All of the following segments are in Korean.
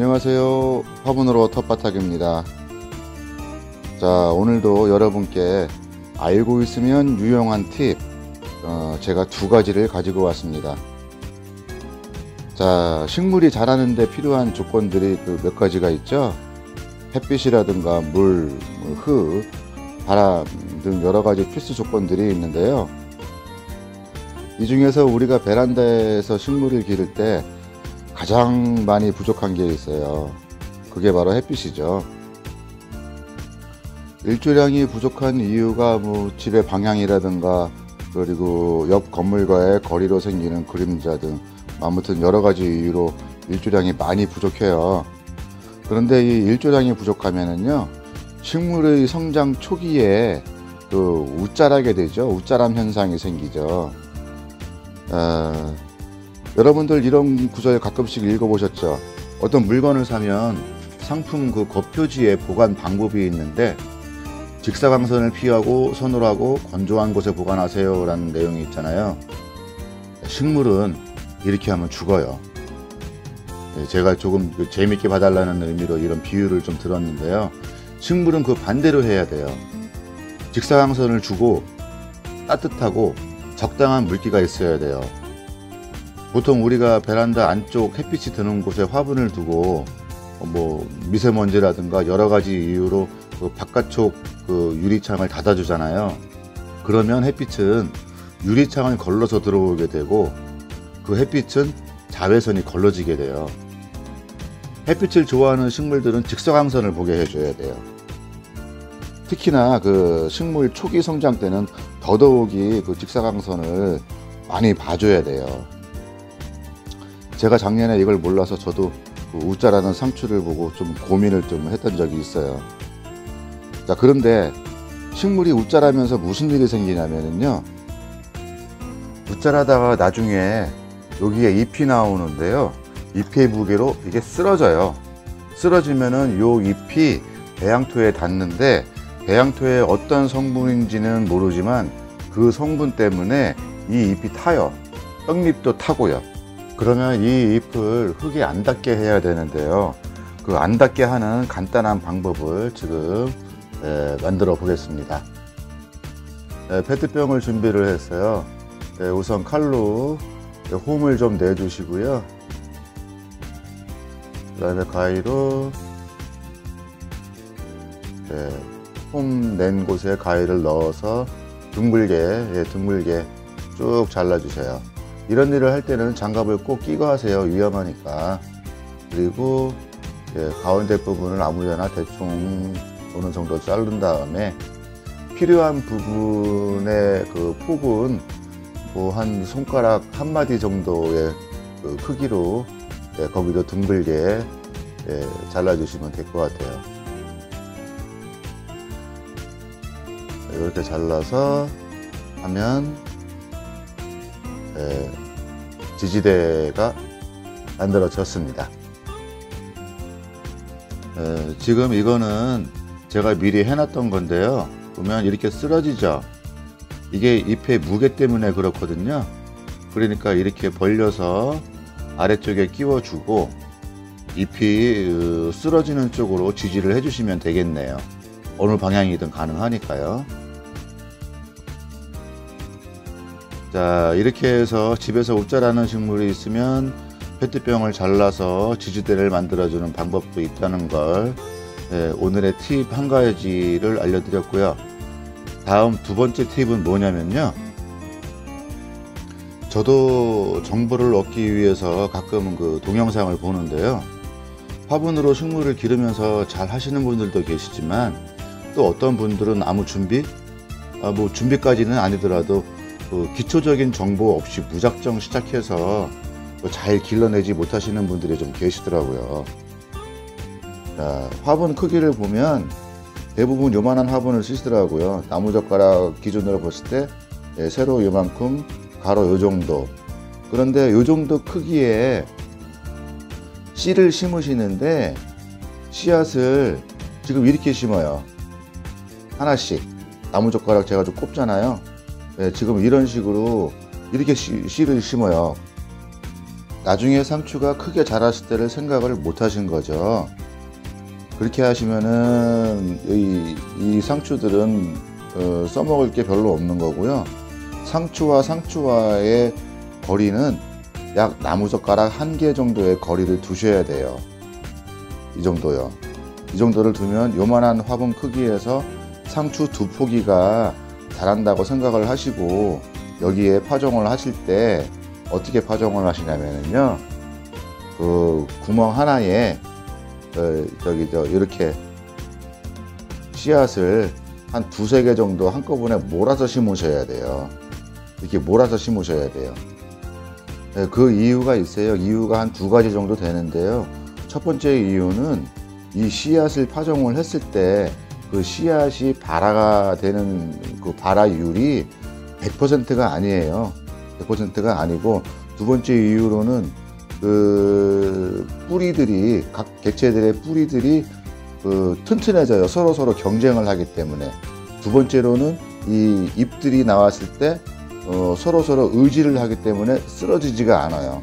안녕하세요. 화분으로 텃밭하기입니다. 자, 오늘도 여러분께 알고 있으면 유용한 팁 제가 두 가지를 가지고 왔습니다. 자, 식물이 자라는데 필요한 조건들이 몇 가지가 있죠. 햇빛이라든가 물, 흙, 바람 등 여러 가지 필수 조건들이 있는데요. 이 중에서 우리가 베란다에서 식물을 기를 때 가장 많이 부족한 게 있어요. 그게 바로 햇빛이죠. 일조량이 부족한 이유가 집의 방향이라든가 그리고 옆 건물과의 거리로 생기는 그림자 등 아무튼 여러 가지 이유로 일조량이 많이 부족해요. 그런데 이 일조량이 부족하면은요, 식물의 성장 초기에 웃자라게 되죠. 웃자람 현상이 생기죠. 여러분들 이런 구절 가끔씩 읽어보셨죠? 어떤 물건을 사면 상품 겉표지에 보관 방법이 있는데 직사광선을 피하고 서늘하고 건조한 곳에 보관하세요 라는 내용이 있잖아요. 식물은 이렇게 하면 죽어요. 제가 조금 재밌게 봐달라는 의미로 이런 비유를 좀 들었는데요. 식물은 반대로 해야 돼요. 직사광선을 주고 따뜻하고 적당한 물기가 있어야 돼요. 보통 우리가 베란다 안쪽 햇빛이 드는 곳에 화분을 두고 미세먼지라든가 여러 가지 이유로 바깥쪽 유리창을 닫아주잖아요. 그러면 햇빛은 유리창을 걸러서 들어오게 되고 그 햇빛은 자외선이 걸러지게 돼요. 햇빛을 좋아하는 식물들은 직사광선을 보게 해줘야 돼요. 특히나 식물 초기 성장 때는 더더욱이 직사광선을 많이 봐줘야 돼요. 제가 작년에 이걸 몰라서 저도 웃자라는 상추를 보고 좀 고민을 좀 했던 적이 있어요. 자, 그런데 식물이 웃자라면서 무슨 일이 생기냐면요, 웃자라다가 나중에 여기에 잎이 나오는데요, 잎의 무게로 이게 쓰러져요. 쓰러지면은 요 잎이 배양토에 닿는데 배양토에 어떤 성분인지는 모르지만 그 성분 때문에 이 잎이 타요. 떡잎도 타고요. 그러면 이 잎을 흙에 안 닿게 해야 되는데요. 안 닿게 하는 간단한 방법을 지금 만들어 보겠습니다. 페트병을 준비를 했어요. 우선 칼로 홈을 좀 내주시고요. 그 다음에 가위로 홈 낸 곳에 가위를 넣어서 둥글게 쭉 잘라주세요. 이런 일을 할 때는 장갑을 꼭 끼고 하세요. 위험하니까. 그리고 가운데 부분을 아무데나 대충 어느 정도 자른 다음에 필요한 부분의 폭은 한 손가락 한 마디 정도의 크기로 거기도 둥글게 잘라주시면 될 것 같아요. 이렇게 잘라서 하면 지지대가 만들어졌습니다. 지금 이거는 제가 미리 해놨던 건데요. 보면 이렇게 쓰러지죠. 이게 잎의 무게 때문에 그렇거든요. 그러니까 이렇게 벌려서 아래쪽에 끼워주고 잎이 쓰러지는 쪽으로 지지를 해주시면 되겠네요. 어느 방향이든 가능하니까요. 자, 이렇게 해서 집에서 웃자라는 식물이 있으면 페트병을 잘라서 지지대를 만들어주는 방법도 있다는 걸 오늘의 팁 한 가지를 알려드렸고요. 다음 두 번째 팁은 뭐냐면요, 저도 정보를 얻기 위해서 가끔 동영상을 보는데요, 화분으로 식물을 기르면서 잘 하시는 분들도 계시지만 또 어떤 분들은 아무 준비? 준비까지는 아니더라도 기초적인 정보 없이 무작정 시작해서 잘 길러내지 못하시는 분들이 좀 계시더라고요. 자, 화분 크기를 보면 대부분 요만한 화분을 쓰시더라고요. 나무젓가락 기준으로 봤을 때 세로 요만큼, 가로 요 정도. 그런데 요 정도 크기에 씨를 심으시는데 씨앗을 지금 이렇게 심어요. 하나씩 나무젓가락 제가 좀 꼽잖아요. 지금 이런 식으로 이렇게 씨를 심어요. 나중에 상추가 크게 자랐을 때를 생각을 못 하신 거죠. 그렇게 하시면은 이 상추들은 써먹을 게 별로 없는 거고요. 상추와 상추와의 거리는 약 나무젓가락 1개 정도의 거리를 두셔야 돼요. 이 정도요. 이 정도를 두면 요만한 화분 크기에서 상추 2포기가 자란다고 생각을 하시고, 여기에 파종을 하실 때 어떻게 파종을 하시냐면요, 그 구멍 하나에 이렇게 씨앗을 한 2-3개 정도 한꺼번에 몰아서 심으셔야 돼요. 이렇게 몰아서 심으셔야 돼요. 그 이유가 있어요. 이유가 한 2가지 정도 되는데요. 첫 번째 이유는 이 씨앗을 파종을 했을 때 그 씨앗이 발화가 되는 그 발화율이 100%가 아니에요. 100%가 아니고, 두 번째 이유로는 그 뿌리들이, 각 개체들의 뿌리들이 튼튼해져요. 서로 경쟁을 하기 때문에. 두 번째로는 이 잎들이 나왔을 때 서로 의지를 하기 때문에 쓰러지지가 않아요.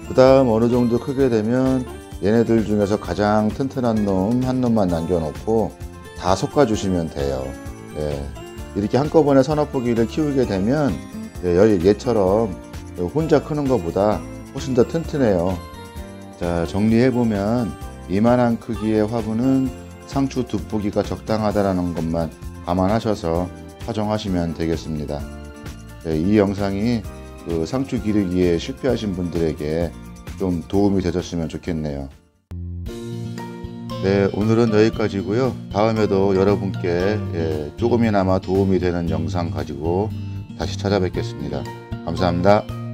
그 다음 어느 정도 크게 되면 얘네들 중에서 가장 튼튼한 놈 한 놈만 남겨놓고 다 솎아주시면 돼요. 예. 이렇게 한꺼번에 서너 포기를 키우게 되면 얘처럼 혼자 크는 것보다 훨씬 더 튼튼해요. 자, 정리해보면 이만한 크기의 화분은 상추 2포기가 적당하다는 것만 감안하셔서 파종하시면 되겠습니다. 이 영상이 그 상추 기르기에 실패하신 분들에게 좀 도움이 되셨으면 좋겠네요. 네, 오늘은 여기까지고요. 다음에도 여러분께 조금이나마 도움이 되는 영상 가지고 다시 찾아뵙겠습니다. 감사합니다.